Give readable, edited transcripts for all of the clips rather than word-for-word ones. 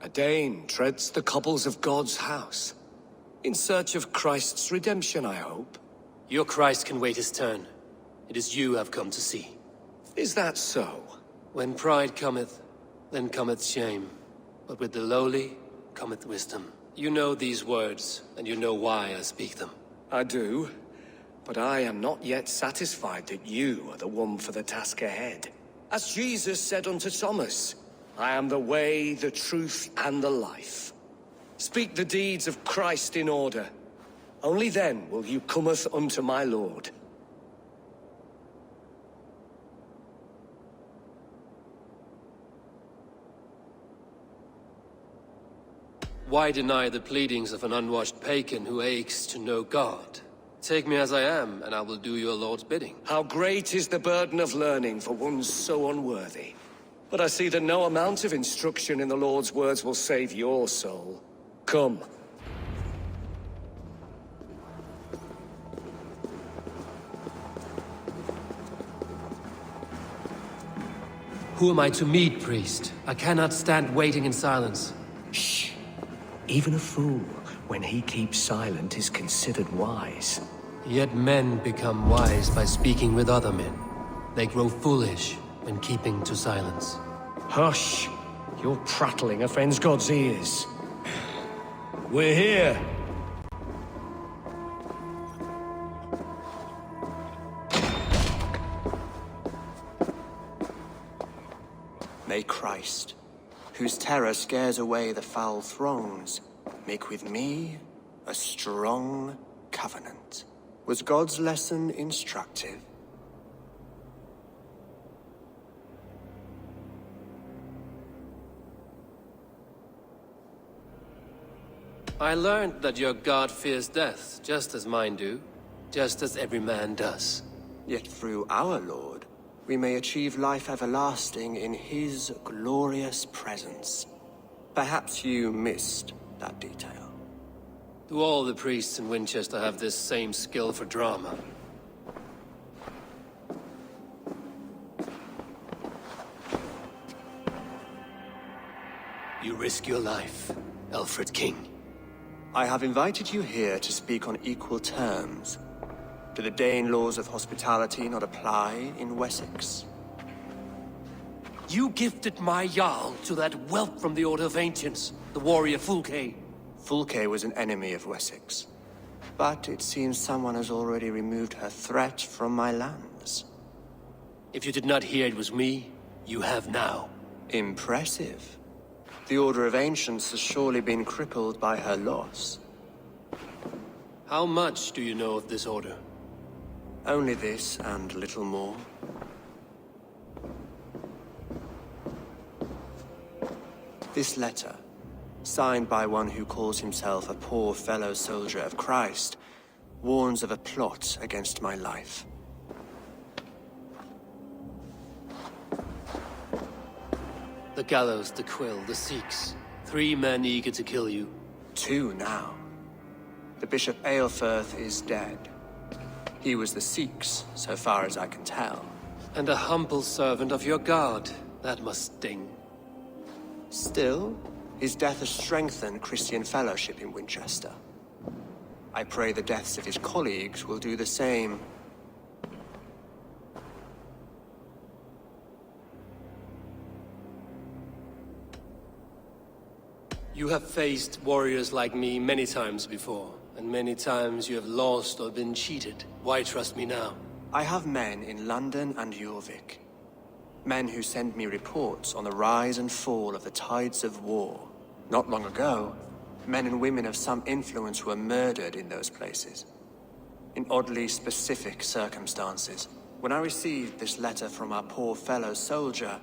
A Dane treads the cobbles of God's house. In search of Christ's redemption, I hope. Your Christ can wait his turn. It is you I've come to see. Is that so? When pride cometh, then cometh shame. But with the lowly cometh wisdom. You know these words, and you know why I speak them. I do. But I am not yet satisfied that you are the one for the task ahead. As Jesus said unto Thomas, I am the way, the truth, and the life. Speak the deeds of Christ in order. Only then will you cometh unto my Lord. Why deny the pleadings of an unwashed pagan who aches to know God? Take me as I am, and I will do your Lord's bidding. How great is the burden of learning for one so unworthy. But I see that no amount of instruction in the Lord's words will save your soul. Come. Who am I to meet, priest? I cannot stand waiting in silence. Shh. Even a fool, when he keeps silent, is considered wise. Yet men become wise by speaking with other men. They grow foolish when keeping to silence. Hush! Your prattling offends God's ears. We're here. May Christ, whose terror scares away the foul throngs, make with me a strong covenant. Was God's lesson instructive? I learned that your God fears death, just as mine do, just as every man does. Yet through our Lord, we may achieve life everlasting in his glorious presence. Perhaps you missed that detail. Do all the priests in Wincestre have this same skill for drama? You risk your life, Alfred King. I have invited you here to speak on equal terms. Do the Dane laws of hospitality not apply in Wessex? You gifted my Jarl to that whelp from the Order of Ancients, the warrior Fulke. Fulke was an enemy of Wessex. But it seems someone has already removed her threat from my lands. If you did not hear it was me, you have now. Impressive. The Order of Ancients has surely been crippled by her loss. How much do you know of this order? Only this and little more. This letter, signed by one who calls himself a poor fellow soldier of Christ, warns of a plot against my life. The gallows, the quill, the Sikhs. 3 men eager to kill you. 2 now. The Bishop Aelfirth is dead. He was the Sikhs, so far as I can tell. And a humble servant of your God. That must sting. Still, his death has strengthened Christian fellowship in Winchester. I pray the deaths of his colleagues will do the same. You have faced warriors like me many times before, and many times you have lost or been cheated. Why trust me now? I have men in London and Jorvik. Men who send me reports on the rise and fall of the tides of war. Not long ago, men and women of some influence were murdered in those places. In oddly specific circumstances. When I received this letter from our poor fellow soldier,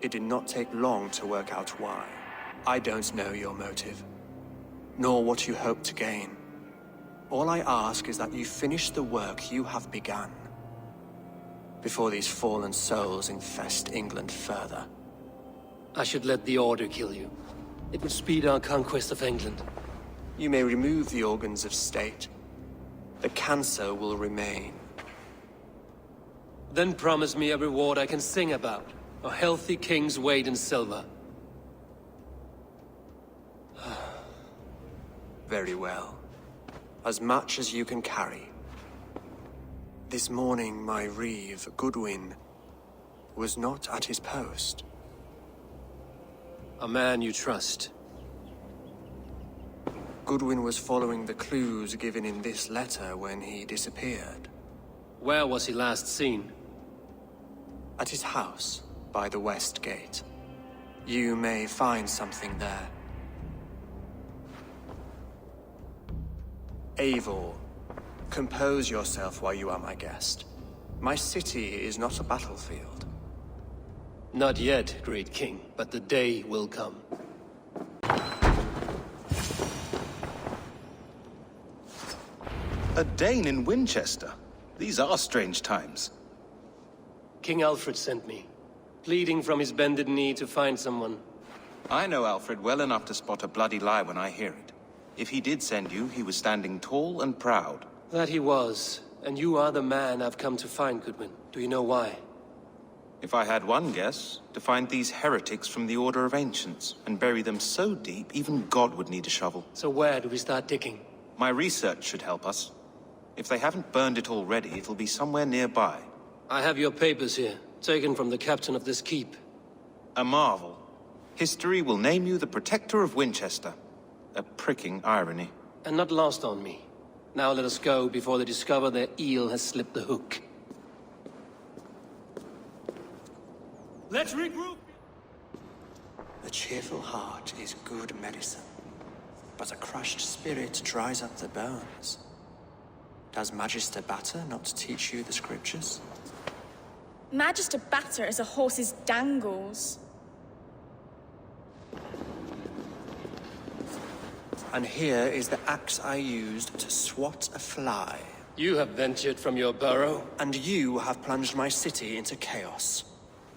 it did not take long to work out why. I don't know your motive, nor what you hope to gain. All I ask is that you finish the work you have begun, before these fallen souls infest England further. I should let the Order kill you. It would speed our conquest of England. You may remove the organs of state. The cancer will remain. Then promise me a reward I can sing about. A healthy king's weight in silver. Very well. As much as you can carry. This morning, my reeve, Goodwin, was not at his post. A man you trust. Goodwin was following the clues given in this letter when he disappeared. Where was he last seen? At his house, by the west gate. You may find something there. Eivor, compose yourself while you are my guest. My city is not a battlefield. Not yet, great king, but the day will come. A Dane in Wincestre? These are strange times. King Alfred sent me, pleading from his bended knee to find someone. I know Alfred well enough to spot a bloody lie when I hear it. If he did send you, he was standing tall and proud. That he was, and you are the man I've come to find, Goodwin. Do you know why? If I had one guess, to find these heretics from the Order of Ancients, and bury them so deep, even God would need a shovel. So where do we start digging? My research should help us. If they haven't burned it already, it'll be somewhere nearby. I have your papers here, taken from the captain of this keep. A marvel. History will name you the Protector of Wincestre. A pricking irony. And not lost on me. Now let us go before they discover their eel has slipped the hook. Let's regroup! A cheerful heart is good medicine, but a crushed spirit dries up the bones. Does Magister Batter not teach you the scriptures? Magister Batter is a horse's dangles. And here is the axe I used to swat a fly. You have ventured from your burrow. And you have plunged my city into chaos.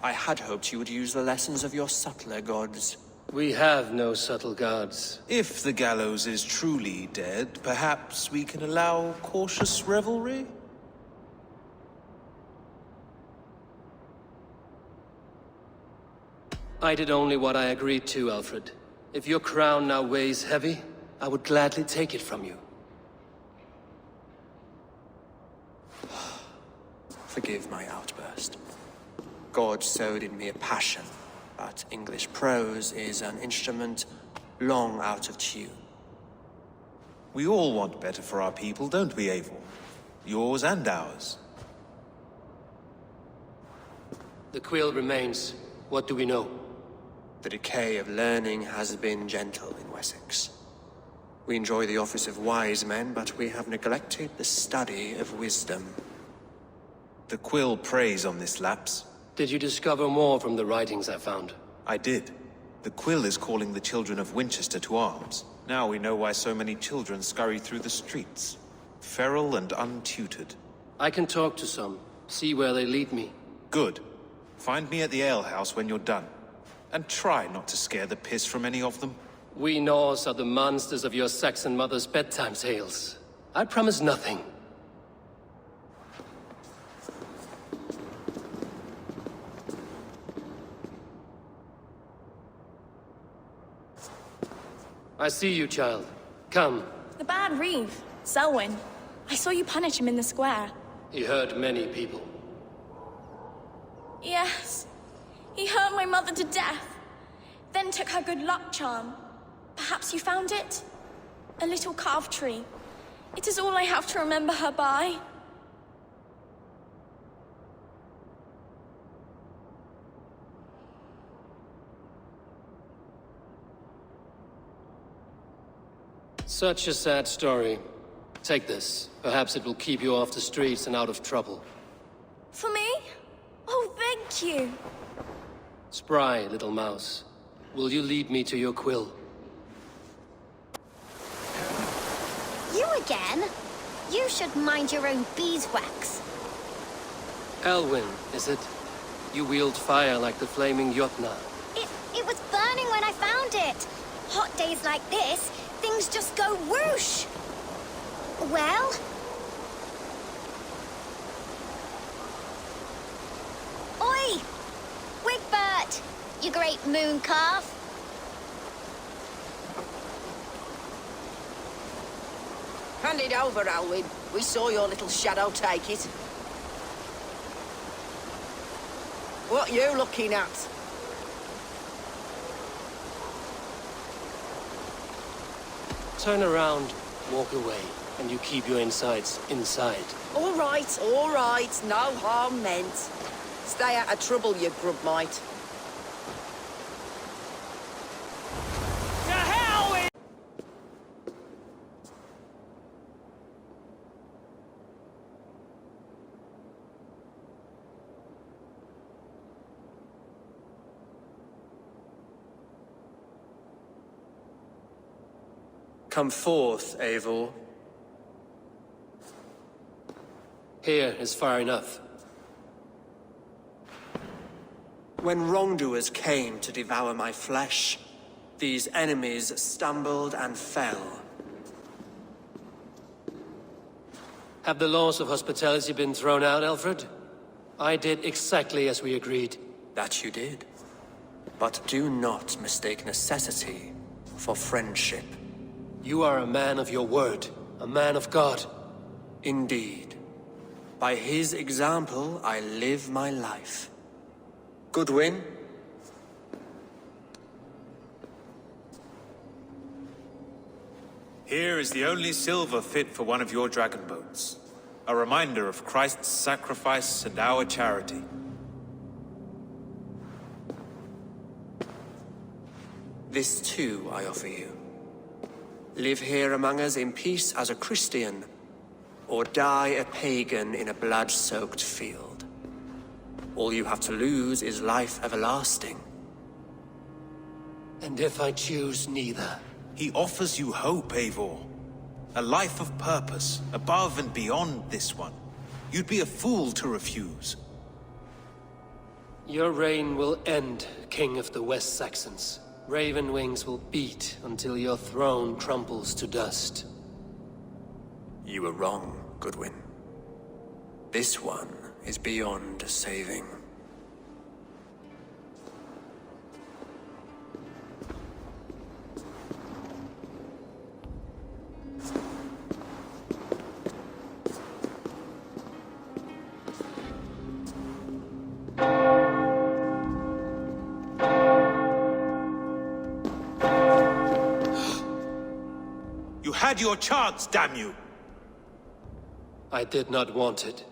I had hoped you would use the lessons of your subtler gods. We have no subtle gods. If the gallows is truly dead, perhaps we can allow cautious revelry? I did only what I agreed to, Alfred. If your crown now weighs heavy, I would gladly take it from you. Forgive my outburst. God sowed in me a passion, but English prose is an instrument long out of tune. We all want better for our people, don't we, Eivor? Yours and ours. The quill remains. What do we know? The decay of learning has been gentle in Wessex. We enjoy the office of wise men, but we have neglected the study of wisdom. The quill preys on this lapse. Did you discover more from the writings I found? I did. The quill is calling the children of Wincestre to arms. Now we know why so many children scurry through the streets. Feral and untutored. I can talk to some, see where they lead me. Good. Find me at the alehouse when you're done. And try not to scare the piss from any of them. We Norse are the monsters of your Saxon mother's bedtime tales. I promise nothing. I see you, child. Come. The bad reeve, Selwyn. I saw you punish him in the square. He hurt many people. Yes. He hurt my mother to death. Then took her good luck charm. Perhaps you found it? A little carved tree. It is all I have to remember her by. Such a sad story. Take this. Perhaps it will keep you off the streets and out of trouble. For me? Oh, thank you. Spry, little mouse. Will you lead me to your quill? You again? You should mind your own beeswax. Elwyn, is it? You wield fire like the flaming Jotnar. It was burning when I found it. Hot days like this, things just go whoosh. Well? Oi! Wigbert! You great moon calf. Hand it over, Alwyn. We saw your little shadow take it. What you looking at? Turn around, walk away, and you keep your insides inside. All right, no harm meant. Stay out of trouble, you grub mite. To hell with... Come forth, Eivor. Here is far enough. When wrongdoers came to devour my flesh, these enemies stumbled and fell. Have the laws of hospitality been thrown out, Alfred? I did exactly as we agreed. That you did. But do not mistake necessity for friendship. You are a man of your word, a man of God. Indeed. By his example, I live my life. Goodwin? Here is the only silver fit for one of your dragon boats. A reminder of Christ's sacrifice and our charity. This too I offer you. Live here among us in peace as a Christian, or die a pagan in a blood-soaked field. All you have to lose is life everlasting. And if I choose neither? He offers you hope, Eivor. A life of purpose, above and beyond this one. You'd be a fool to refuse. Your reign will end, King of the West Saxons. Raven wings will beat until your throne crumbles to dust. You were wrong, Goodwin. This one is beyond saving. You had your chance, damn you! I did not want it.